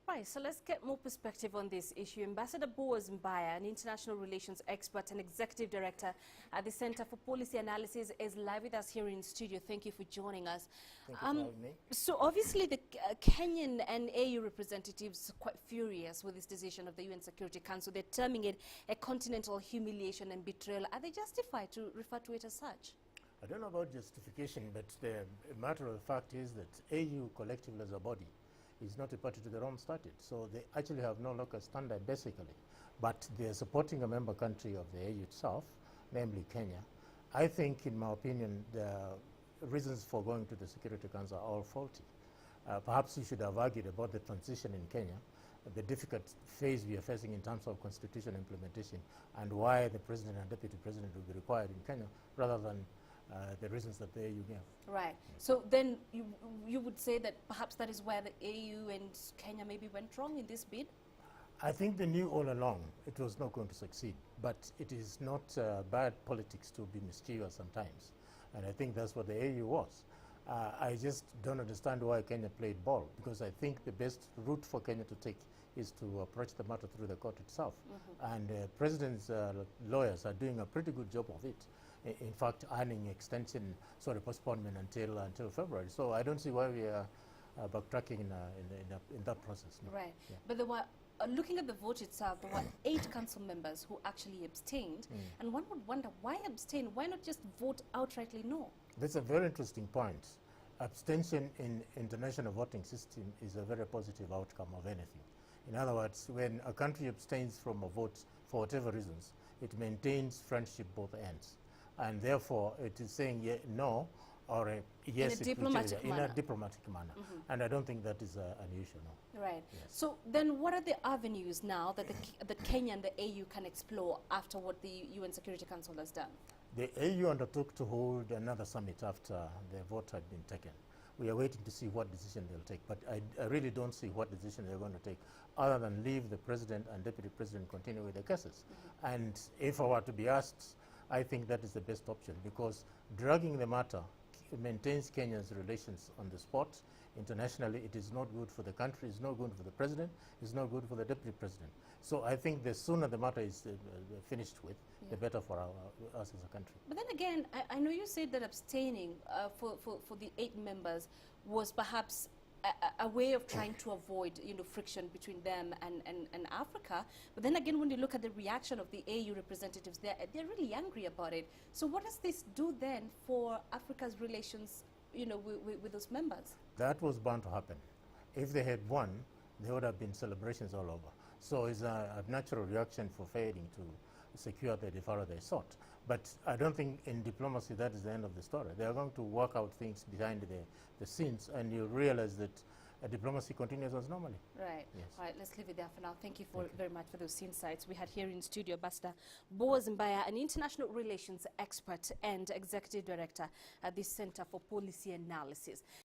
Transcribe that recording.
Right, so let's get more perspective on this issue. Ambassador Mbaya, an international relations expert and executive director at the Center for Policy Analysis, is live with us here in studio. Thank you for joining us. Thank you for having me. So obviously the Kenyan and AU representatives are quite furious with this decision of the UN Security Council. They're terming it a continental humiliation and betrayal. Are they justified to refer to it as such? I don't know about justification, but the matter of the fact is that AU collectively as a body is not a party to the Rome Statute. So they actually have no local standard, basically. But they're supporting a member country of the AU itself, namely Kenya. I think, in my opinion, the reasons for going to the Security Council are all faulty. Perhaps we should have argued about the transition in Kenya, the difficult phase we are facing in terms of constitution implementation, and why the president and deputy president will be required in Kenya, rather than the reasons that the AU gave. Right. So then you would say that perhaps that is where the AU and Kenya maybe went wrong in this bid? I think they knew all along it was not going to succeed, but it is not bad politics to be mischievous sometimes, and I think that's what the AU was. I just don't understand why Kenya played ball, because I think the best route for Kenya to take is to approach the matter through the court itself. And the president's lawyers are doing a pretty good job of it. In fact, earning extension, postponement until February. So I don't see why we are backtracking in that process. No. Right. Yeah. But there were, looking at the vote itself, there were 8 council members who actually abstained. And one would wonder, why abstain? Why not just vote outrightly no? That's a very interesting point. Abstention in international voting system is a very positive outcome of anything. In other words, when a country abstains from a vote for whatever reasons, it maintains friendship both ends. And therefore, it is saying no or a yes in a diplomatic manner. In a diplomatic manner. And I don't think that is unusual. No. Right. Yes. So then what are the avenues now that the Kenya and the AU can explore after what the UN Security Council has done? The AU undertook to hold another summit after the vote had been taken. We are waiting to see what decision they'll take, but I really don't see what decision they're going to take other than leave the president and deputy president continue with the cases. And if I were to be asked, I think that is the best option, because dragging the matter maintains Kenya's relations on the spot. Internationally, it is not good for the country, it's not good for the president, it's not good for the deputy president. So I think the sooner the matter is finished with, the better for us as a country. But then again, I know you said that abstaining for the 8 members was perhaps a way of trying to avoid, friction between them and Africa. But then again, when you look at the reaction of the AU representatives, they're really angry about it. So what does this do then for Africa's relations, with those members? That was bound to happen. If they had won, there would have been celebrations all over. So it's a natural reaction for failing to secure the deferral they sought. But I don't think in diplomacy that is the end of the story. They are going to work out things behind the scenes, and you realize that diplomacy continues as normally. Right. Yes. All right, let's leave it there for now. Thank you very much for those insights. We had here in studio Ambassador Mbaya, an international relations expert and executive director at the Center for Policy Analysis.